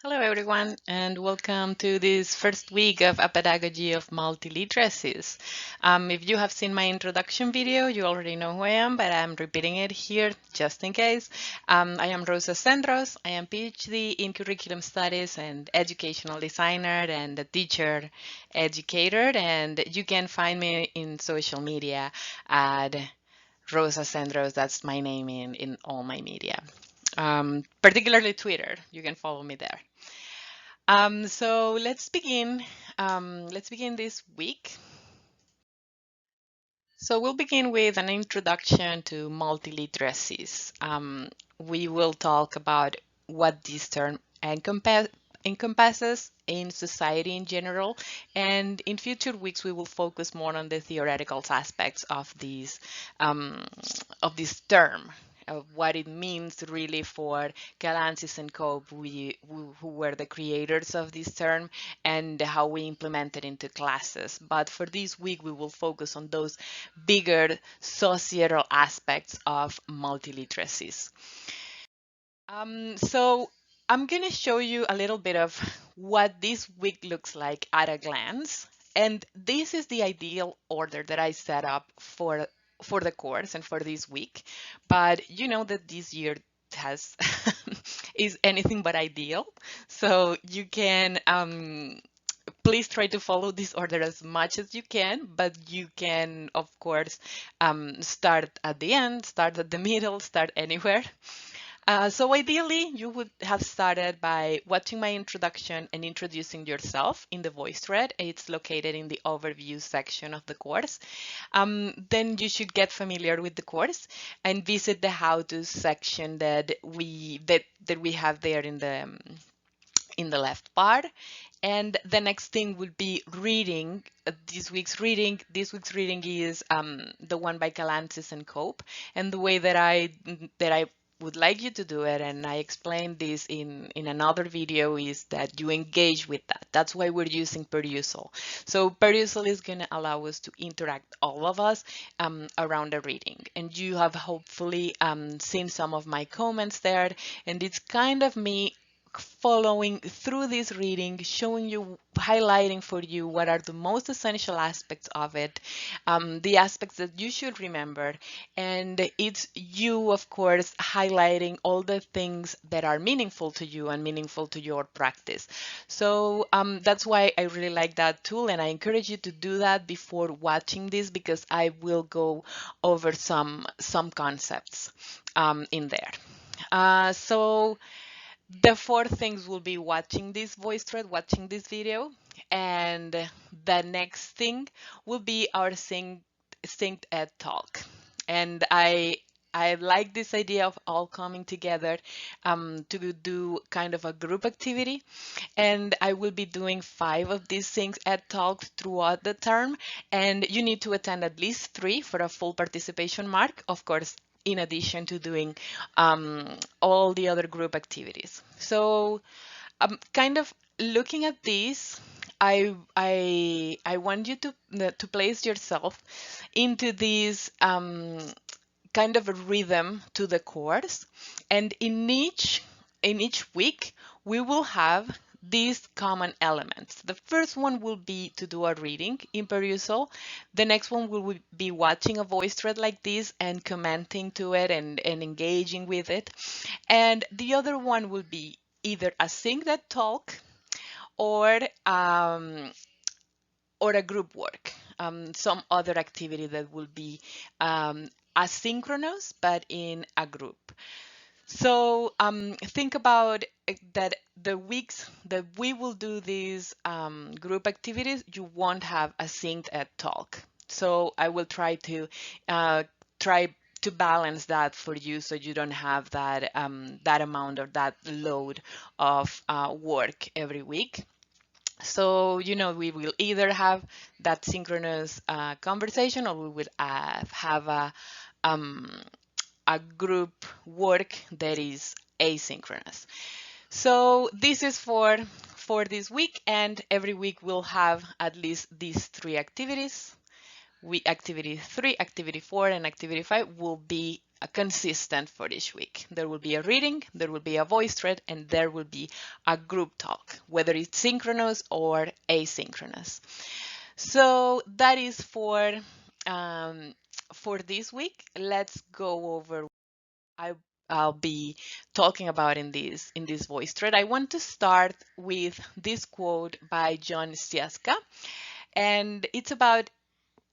Hello, everyone, and welcome to this first week of a pedagogy of multiliteracies. If you have seen my introduction video, you already know who I am, but I'm repeating it here just in case. I am Rosa Sendros. I am PhD in curriculum studies and educational designer and a teacher educator, and you can find me in social media at Rosa Sendros. That's my name in all my media. Particularly Twitter. You can follow me there. So let's begin. Let's begin this week. So we'll begin with an introduction to multiliteracies. We will talk about what this term encompasses in society in general, and in future weeks we will focus more on the theoretical aspects of this term, of what it means really for Galantis and Cope, who were the creators of this term, and how we implement it into classes. But for this week, we will focus on those bigger societal aspects of multiliteracies. So I'm going to show you a little bit of what this week looks like at a glance. And this is the ideal order that I set up for the course and for this week. But you know that this year has is anything but ideal. So you can please try to follow this order as much as you can, but you can, of course, start at the end, start at the middle, start anywhere. So ideally, you would have started by watching my introduction and introducing yourself in the voice thread. It's located in the overview section of the course. Then you should get familiar with the course and visit the how-to section that we have there in the left part. And the next thing would be reading. This week's reading. This week's reading is the one by Galantis and Cope. And the way that I would like you to do it, and I explained this in another video, is that you engage with that. That's why we're using perusal. So perusal is going to allow us to interact, all of us, around the reading. And you have hopefully seen some of my comments there, and it's kind of me following through this reading, showing you, highlighting for you what are the most essential aspects of it, the aspects that you should remember. And it's you, of course, highlighting all the things that are meaningful to you and meaningful to your practice. So that's why I really like that tool, and I encourage you to do that before watching this, because I will go over some concepts in there. So the four things will be watching this voice thread, watching this video, and the next thing will be our synced ed talk. And I like this idea of all coming together to do kind of a group activity. And I will be doing 5 of these synced ed talks throughout the term. And you need to attend at least 3 for a full participation mark. Of course, in addition to doing all the other group activities. So kind of looking at this, I want you to place yourself into this kind of a rhythm to the course, and in each week we will have these common elements. The first one will be to do a reading in perusal. The next one will be watching a voice thread like this and commenting to it and engaging with it. And the other one will be either a synced talk or a group work, some other activity that will be asynchronous but in a group. So think about that the weeks that we will do these group activities, you won't have a synced ed talk. So I will try to balance that for you, so you don't have that that amount or that load of work every week. So, we will either have that synchronous conversation, or we will have a group work that is asynchronous. So this is for this week, and every week we'll have at least these 3 activities. Activity 3, activity 4, and activity 5 will be consistent for each week. There will be a reading, there will be a voice thread, and there will be a group talk, whether it's synchronous or asynchronous. So that is for this week. Let's go over I I'll be talking about in this voice thread. I want to start with this quote by John Sieska, and it's about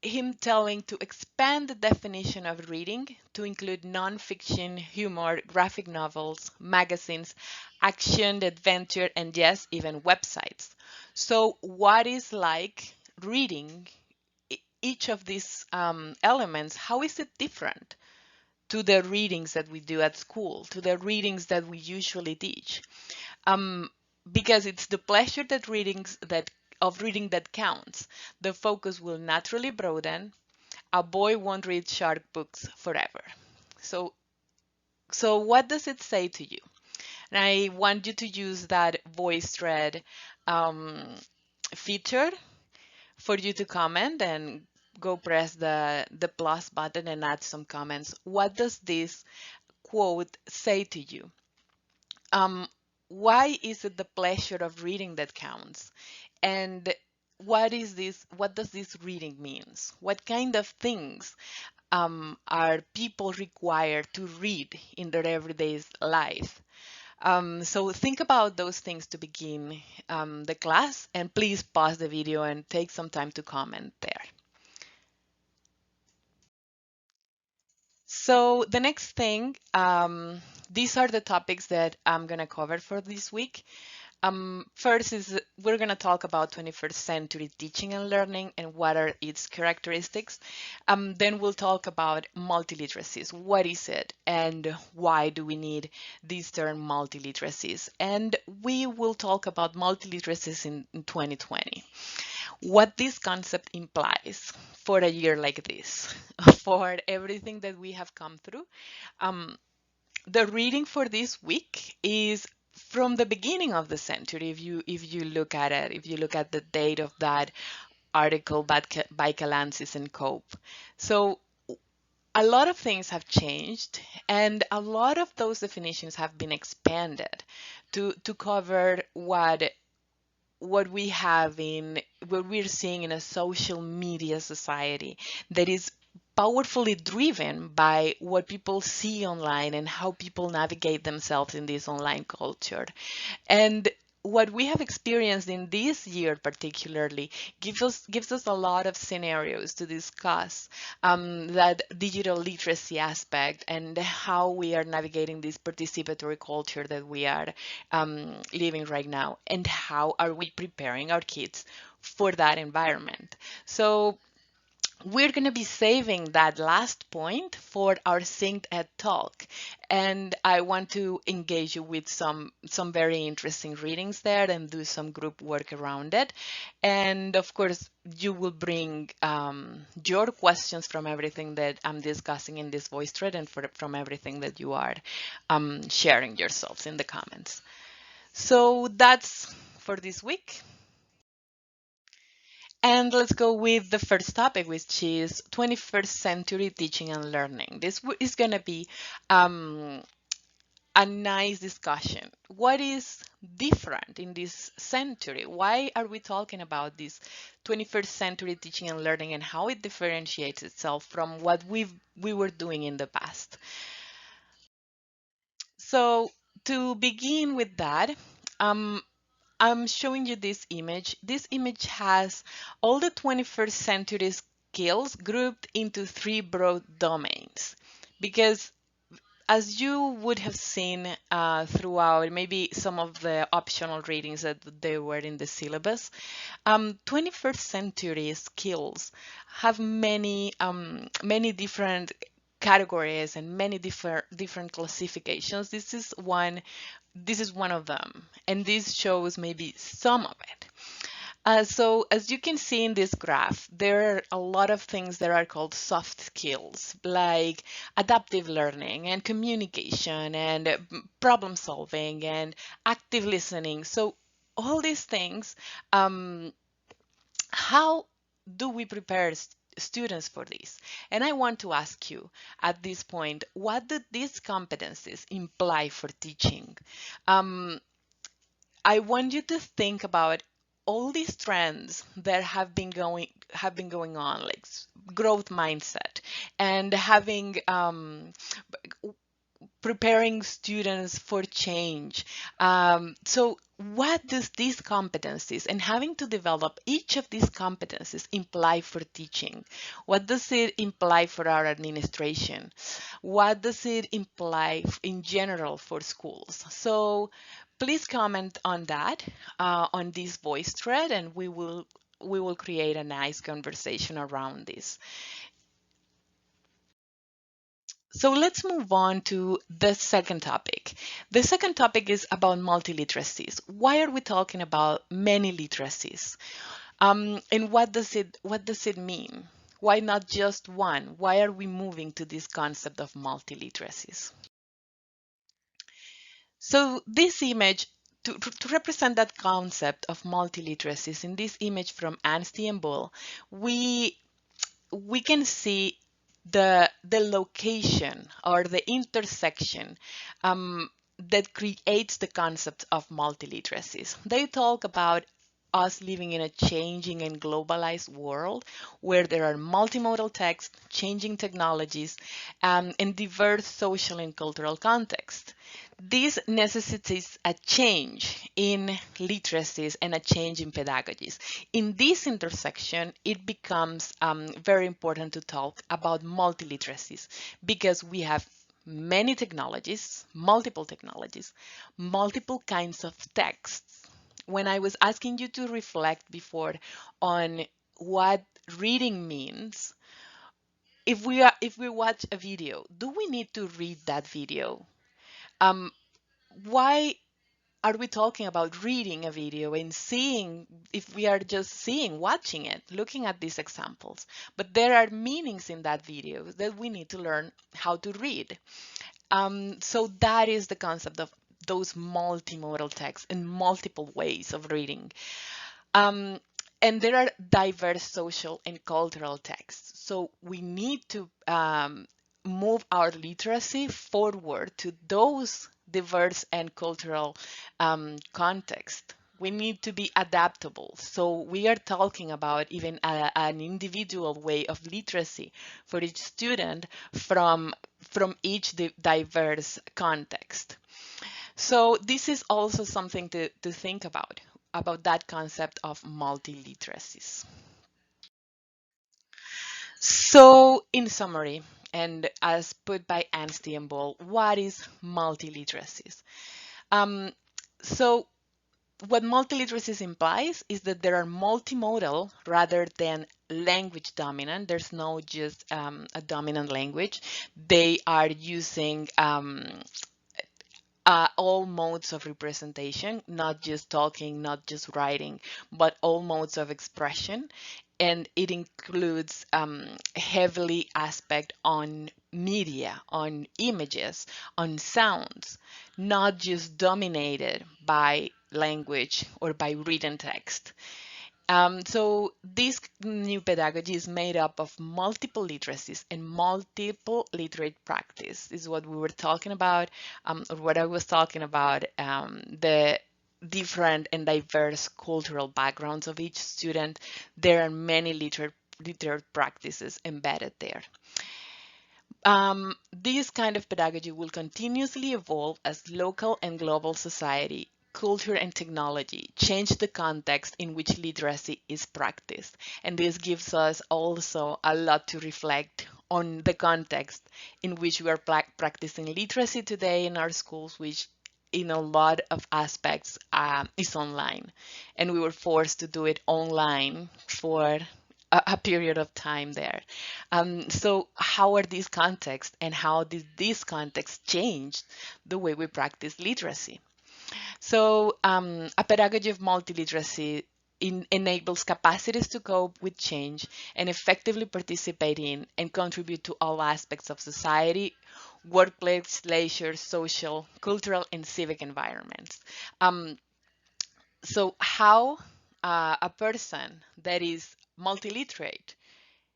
him telling to expand the definition of reading to include nonfiction, humor, graphic novels, magazines, action, adventure, and yes, even websites. So, what is like reading each of these elements? How is it different to the readings that we do at school, to the readings that we usually teach? Um, because it's the pleasure that reading that counts. The focus will naturally broaden. A boy won't read shark books forever. So, so what does it say to you? And I want you to use that voice thread um, feature for you to comment and go press the plus button and add some comments. What does this quote say to you? Um, why is it the pleasure of reading that counts? And what does this reading means? What kind of things are people required to read in their everyday life? So think about those things to begin the class, and please pause the video and take some time to comment there. So the next thing, these are the topics that I'm gonna cover for this week. First is we're going to talk about 21st century teaching and learning and what are its characteristics. Then we'll talk about multiliteracies. What is it and why do we need this term multiliteracies? And we will talk about multiliteracies in 2020. What this concept implies for a year like this, for everything that we have come through. Um, the reading for this week is from the beginning of the century. If you look at it, if you look at the date of that article by Calansis and Cope. So a lot of things have changed, and a lot of those definitions have been expanded to cover what we have in what we're seeing in a social media society that is powerfully driven by what people see online and how people navigate themselves in this online culture. And what we have experienced in this year particularly gives us a lot of scenarios to discuss that digital literacy aspect and how we are navigating this participatory culture that we are living right now, and how are we preparing our kids for that environment. So we're going to be saving that last point for our Synced Ed talk. And I want to engage you with some very interesting readings there and do some group work around it. And of course, you will bring your questions from everything that I'm discussing in this voice thread and from everything that you are sharing yourselves in the comments. So that's for this week. And let's go with the first topic, which is 21st century teaching and learning. This is going to be a nice discussion. What is different in this century? Why are we talking about this 21st century teaching and learning and how it differentiates itself from what we were doing in the past? So to begin with that, um, I'm showing you this image. This image has all the 21st century skills grouped into three broad domains. Because as you would have seen throughout maybe some of the optional readings that they were in the syllabus, 21st century skills have many different categories and many different classifications. This is one of them, and this shows maybe some of it. So as you can see in this graph, there are a lot of things that are called soft skills, like adaptive learning and communication and problem solving and active listening. So all these things, how do we prepare students for this. And I want to ask you at this point, what do these competencies imply for teaching? Um, I want you to think about all these trends that have been going on, like growth mindset and having preparing students for change. So what does these competencies and having to develop each of these competencies imply for teaching? What does it imply for our administration? What does it imply in general for schools? So please comment on that on this voice thread, and we will create a nice conversation around this. So let's move on to the second topic. The second topic is about multiliteracies. Why are we talking about many literacies? And what does it mean? Why not just one? Why are we moving to this concept of multiliteracies? So this image, to represent that concept of multiliteracies, in this image from Anstey and Bull, we we can see the location or the intersection that creates the concept of multiliteracies. They talk about us living in a changing and globalized world where there are multimodal texts, changing technologies, and diverse social and cultural contexts. This necessitates a change in literacies and a change in pedagogies. In this intersection, it becomes very important to talk about multiliteracies because we have many technologies, multiple kinds of texts. When I was asking you to reflect before on what reading means, if we watch a video, do we need to read that video? Um, why are we talking about reading a video and seeing if we are just seeing, watching it, looking at these examples? But there are meanings in that video that we need to learn how to read. So that is the concept of those multimodal texts and multiple ways of reading. Um, and there are diverse social and cultural texts. So we need to move our literacy forward to those diverse and cultural contexts. We need to be adaptable. So we are talking about even an individual way of literacy for each student from each diverse context. So this is also something to think about that concept of multiliteracies. So in summary, and as put by Anstey and Ball, what is multiliteracies? Um, so what multiliteracies implies is that there are multimodal rather than language dominant. There's no just a dominant language. They are using all modes of representation, not just talking, not just writing, but all modes of expression. And it includes heavily aspect on media, on images, on sounds, not just dominated by language or by written text. So this new pedagogy is made up of multiple literacies and multiple literate practice. This is what we were talking about, or what I was talking about, the different and diverse cultural backgrounds of each student. There are many literate practices embedded there. This kind of pedagogy will continuously evolve as local and global society, culture, and technology change the context in which literacy is practiced. And this gives us also a lot to reflect on the context in which we are practicing literacy today in our schools, which in a lot of aspects is online. And we were forced to do it online for a period of time there. So how are these contexts and how did these contexts change the way we practice literacy? So a pedagogy of multiliteracy enables capacities to cope with change and effectively participate in and contribute to all aspects of society, workplace, leisure, social, cultural, and civic environments. Um, so how a person that is multiliterate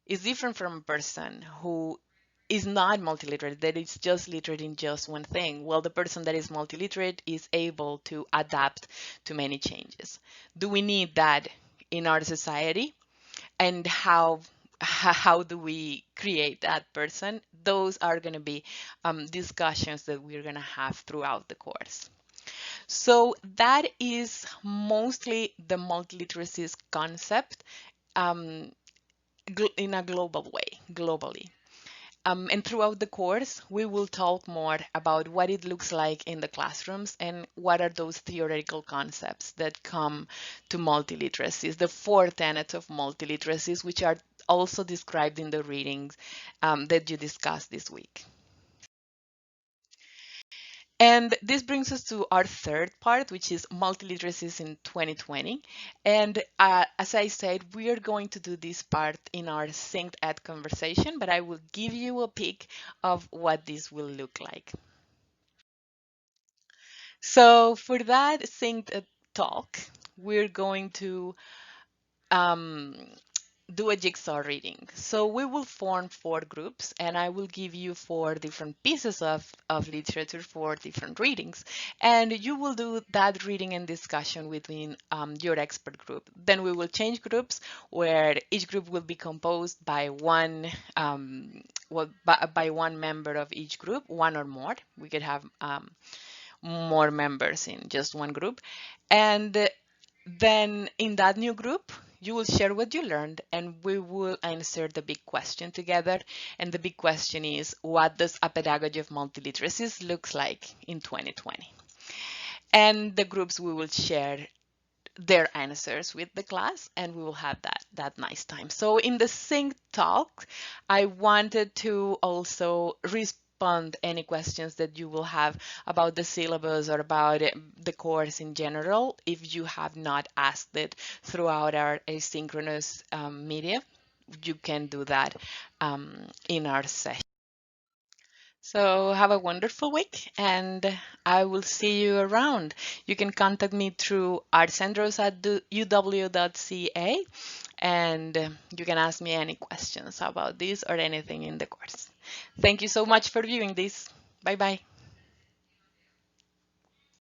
is different from a person who is not multiliterate, that is just literate in just one thing. Well, the person that is multiliterate is able to adapt to many changes. Do we need that in our society? And how do we create that person? Those are going to be discussions that we're going to have throughout the course. So that is mostly the multiliteracies concept um, in a global way, globally. And throughout the course, we will talk more about what it looks like in the classrooms and what are those theoretical concepts that come to multiliteracies, the four tenets of multiliteracies, which are also described in the readings that you discussed this week. And this brings us to our third part, which is multiliteracies in 2020. And as I said, we are going to do this part in our Synced Ed conversation, but I will give you a peek of what this will look like. So for that Synced Ed talk, we're going to um, do a jigsaw reading. So we will form four groups and I will give you four different pieces of literature for different readings. And you will do that reading and discussion within your expert group. Then we will change groups where each group will be composed by one by one member of each group, one or more. We could have more members in just one group. And then in that new group, you will share what you learned and we will answer the big question together. And the big question is, what does a pedagogy of multiliteracies looks like in 2020? And the groups we will share their answers with the class and we will have that nice time. So in the sync talk, I wanted to also respond any questions that you will have about the syllabus or about the course in general if you have not asked it throughout our asynchronous media. You can do that in our session. So have a wonderful week and I will see you around. You can contact me through artsandros@uw.ca and you can ask me any questions about this or anything in the course. Thank you so much for viewing this. Bye bye.